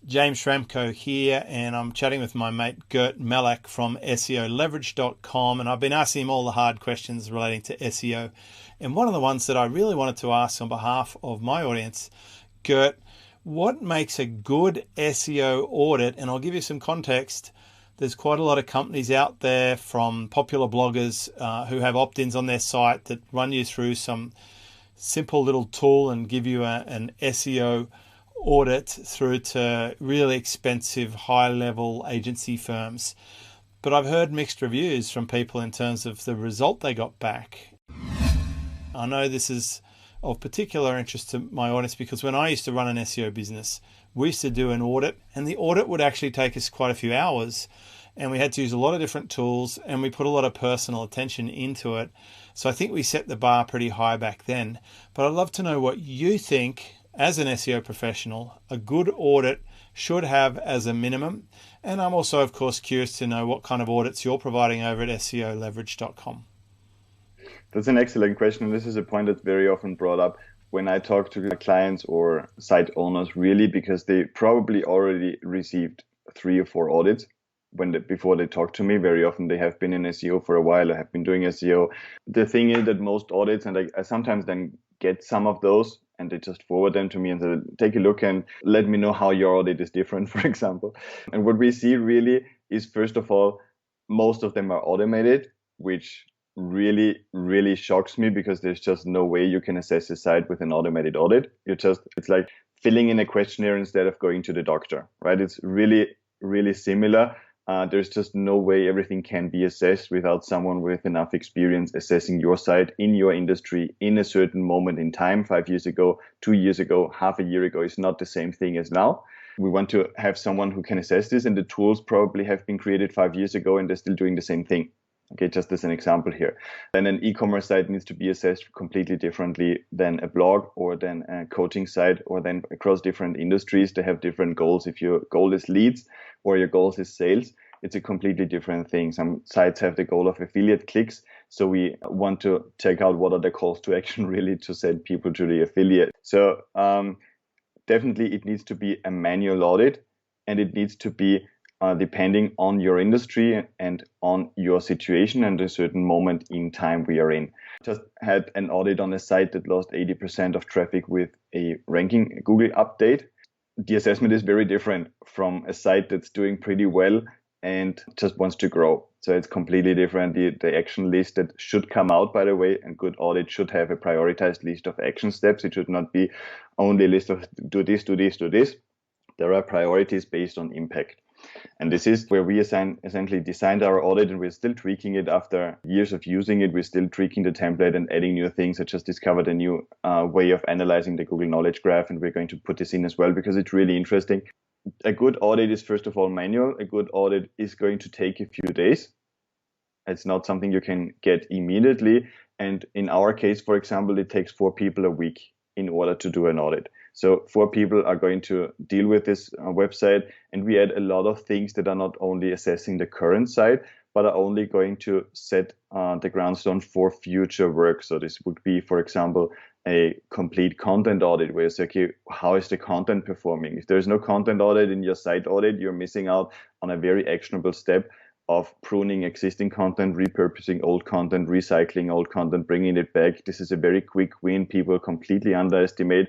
James Schramko here, and I'm chatting with my mate Gert from SEOleverage.com, and I've been asking him all the hard questions relating to SEO. And one of the ones that I really wanted to ask on behalf of my audience, Gert, what makes a good SEO audit? And I'll give you some context. There's quite a lot of companies out there, from popular bloggers who have opt-ins on their site that run you through some simple little tool and give you an SEO audit, through to really expensive high-level agency firms. But I've heard mixed reviews from people in terms of the result they got back. I know this is of particular interest to my audience because when I used to run an SEO business, we used to do an audit, and the audit would actually take us quite a few hours, and we had to use a lot of different tools, and we put a lot of personal attention into it. So I think we set the bar pretty high back then. But I'd love to know what you think, as an SEO professional, a good audit should have as a minimum. And I'm also, of course, curious to know what kind of audits you're providing over at SEOleverage.com. That's an excellent question. And this is a point that's very often brought up when I talk to clients or site owners, really, because they probably already received 3 or 4 audits before they talk to me. Very often they have been in SEO for a while, or have been doing SEO. The thing is that most audits, and I sometimes then get some of those, and they just forward them to me and say, take a look and let me know how your audit is different, for example. And what we see really is, first of all, most of them are automated, which really, really shocks me, because there's just no way you can assess a site with an automated audit. It's like filling in a questionnaire instead of going to the doctor, right? It's really, really similar. There's just no way everything can be assessed without someone with enough experience assessing your site in your industry in a certain moment in time. 5 years ago, 2 years ago, half a year ago is not the same thing as now. We want to have someone who can assess this, and the tools probably have been created 5 years ago and they're still doing the same thing. Okay, just as an example here. Then an e-commerce site needs to be assessed completely differently than a blog or than a coaching site, or then across different industries. They have different goals. If your goal is leads or your goal is sales, it's a completely different thing. Some sites have the goal of affiliate clicks. So we want to check out what are the calls to action really to send people to the affiliate. So definitely it needs to be a manual audit, and it needs to be depending on your industry and on your situation and a certain moment in time we are in. Just had an audit on a site that lost 80% of traffic with a ranking Google update. The assessment is very different from a site that's doing pretty well and just wants to grow. So it's completely different. The action list that should come out, by the way, and good audit should have a prioritized list of action steps. It should not be only a list of do this, do this, do this. There are priorities based on impact. And this is where we essentially designed our audit, and we're still tweaking it after years of using it. We're still tweaking the template and adding new things. I just discovered a new way of analyzing the Google Knowledge Graph, and we're going to put this in as well because it's really interesting. A good audit is, first of all, manual. A good audit is going to take a few days. It's not something you can get immediately. And in our case, for example, it takes 4 people a week in order to do an audit. So 4 people are going to deal with this website, and we add a lot of things that are not only assessing the current site, but are only going to set the groundstone for future work. So this would be, for example, a complete content audit where you say, okay, how is the content performing? If there's no content audit in your site audit, you're missing out on a very actionable step of pruning existing content, repurposing old content, recycling old content, bringing it back. This is a very quick win people completely underestimate.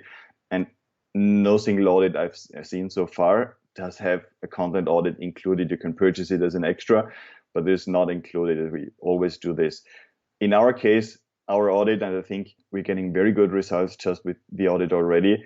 And no single audit I've seen so far does have a content audit included. You can purchase it as an extra, but it's not included. We always do this. In our case, our audit, and I think we're getting very good results just with the audit already,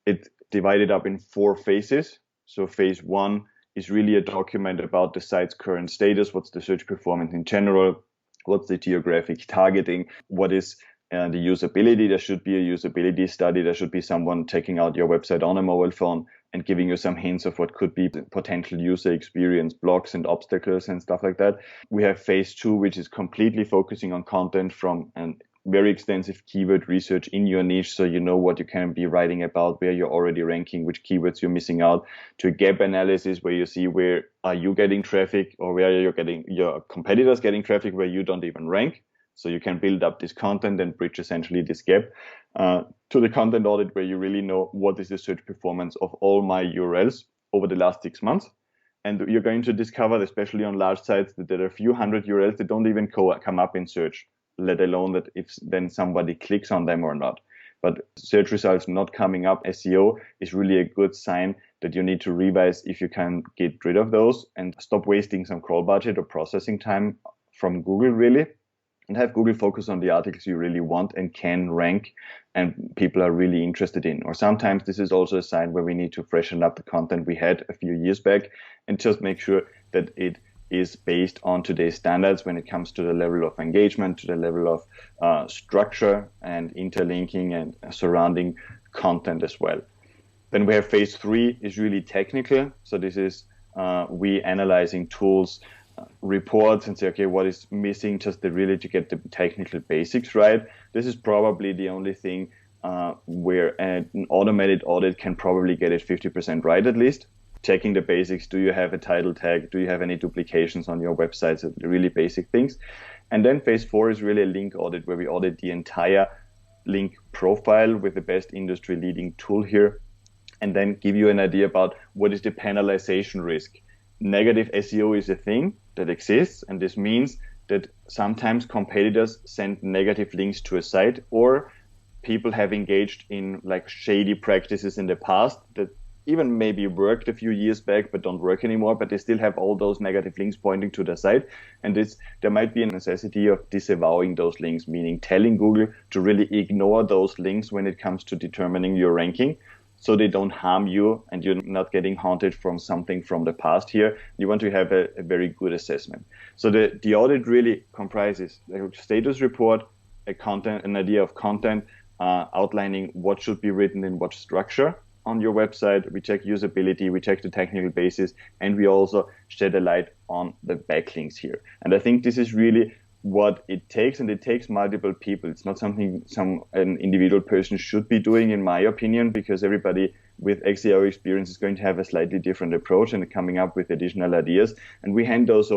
it's divided up in 4 phases. So phase 1 is really a document about the site's current status. What's the search performance in general? What's the geographic targeting? What is the usability? There should be a usability study. There should be someone checking out your website on a mobile phone and giving you some hints of what could be the potential user experience, blocks and obstacles and stuff like that. We have phase 2, which is completely focusing on content from an very extensive keyword research in your niche, so you know what you can be writing about, where you're already ranking, which keywords you're missing out, to a gap analysis where you see where are you getting traffic or where you're getting your competitors getting traffic where you don't even rank. So you can build up this content and bridge essentially this gap, to the content audit where you really know what is the search performance of all my URLs over the last 6 months. And you're going to discover, especially on large sites, that there are a few hundred URLs that don't even come up in search, let alone that if then somebody clicks on them or not. But search results not coming up, SEO, is really a good sign that you need to revise if you can get rid of those and stop wasting some crawl budget or processing time from Google, really, and have Google focus on the articles you really want and can rank and people are really interested in. Or sometimes this is also a sign where we need to freshen up the content we had a few years back and just make sure that it is based on today's standards when it comes to the level of engagement, to the level of structure and interlinking and surrounding content as well. Then we have phase 3 is really technical. So this is we analyzing tools, reports and say, okay, what is missing just really to get the technical basics right. This is probably the only thing where an automated audit can probably get it 50% right at least. Checking the basics. Do you have a title tag? Do you have any duplications on your website? So the really basic things. And then phase 4 is really a link audit where we audit the entire link profile with the best industry leading tool here and then give you an idea about what is the penalization risk. Negative SEO is a thing that exists, and this means that sometimes competitors send negative links to a site, or people have engaged in like shady practices in the past that even maybe worked a few years back but don't work anymore, but they still have all those negative links pointing to the site. And there might be a necessity of disavowing those links, meaning telling Google to really ignore those links when it comes to determining your ranking, so they don't harm you and you're not getting haunted from something from the past here. You want to have a very good assessment. So the audit really comprises a status report, an idea of content, outlining what should be written in what structure on your website. We check usability, we check the technical basis, and we also shed a light on the backlinks here. And I think this is really what it takes, and it takes multiple people. It's not something an individual person should be doing, in my opinion, because everybody with SEO experience is going to have a slightly different approach and coming up with additional ideas. And we hand those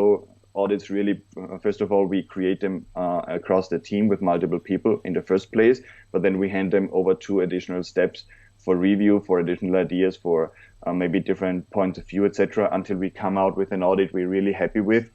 audits really, first of all, we create them across the team with multiple people in the first place, but then we hand them over to additional steps for review, for additional ideas, for maybe different points of view, etc., until we come out with an audit we're really happy with,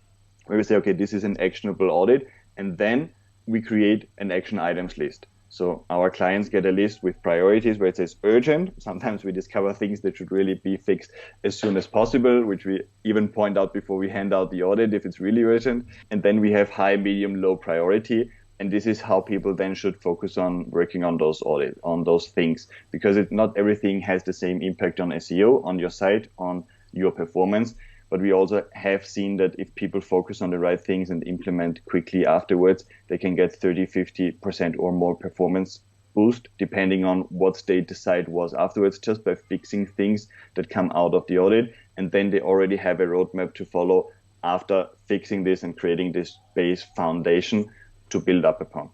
where we say, okay, this is an actionable audit, and then we create an action items list. So our clients get a list with priorities where it says urgent. Sometimes we discover things that should really be fixed as soon as possible, which we even point out before we hand out the audit if it's really urgent. And then we have high, medium, low priority. And this is how people then should focus on working on those things, because not everything has the same impact on SEO, on your site, on your performance. But we also have seen that if people focus on the right things and implement quickly afterwards, they can get 30, 50% or more performance boost, depending on what state the site was afterwards, just by fixing things that come out of the audit. And then they already have a roadmap to follow after fixing this and creating this base foundation to build up upon.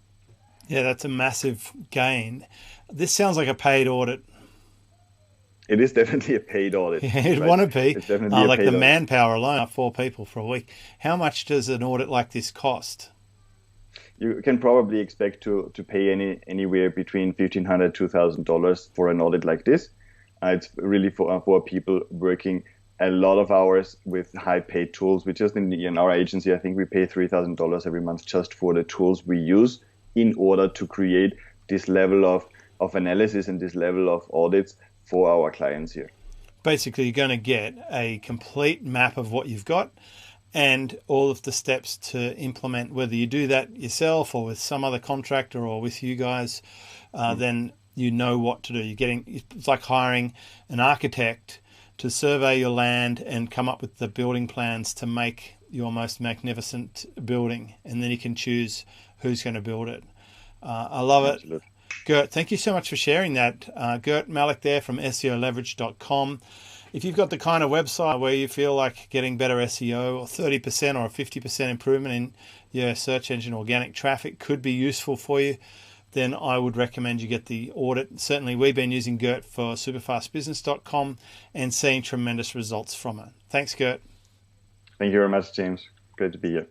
Yeah, that's a massive gain. This sounds like a paid audit. It is definitely a paid audit. Yeah, it'd want to be. It's definitely like the audit. manpower alone, 4 people for a week. How much does an audit like this cost? You can probably expect to pay anywhere between $1,500 to $2,000 for an audit like this. It's really for people working a lot of hours with high paid tools. We just in our agency, I think we pay $3,000 every month just for the tools we use in order to create this level of analysis and this level of audits for our clients here. Basically, you're going to get a complete map of what you've got and all of the steps to implement, whether you do that yourself or with some other contractor or with you guys, then you know what to do. It's like hiring an architect to survey your land and come up with the building plans to make your most magnificent building, and then you can choose who's going to build it. I love Absolutely. it. Gert, thank you so much for sharing that. Gert Malek there from SEOleverage.com. If you've got the kind of website where you feel like getting better SEO or 30% or a 50% improvement in your search engine organic traffic could be useful for you, then I would recommend you get the audit. Certainly, we've been using Gert for superfastbusiness.com and seeing tremendous results from it. Thanks, Gert. Thank you very much, James. Great to be here.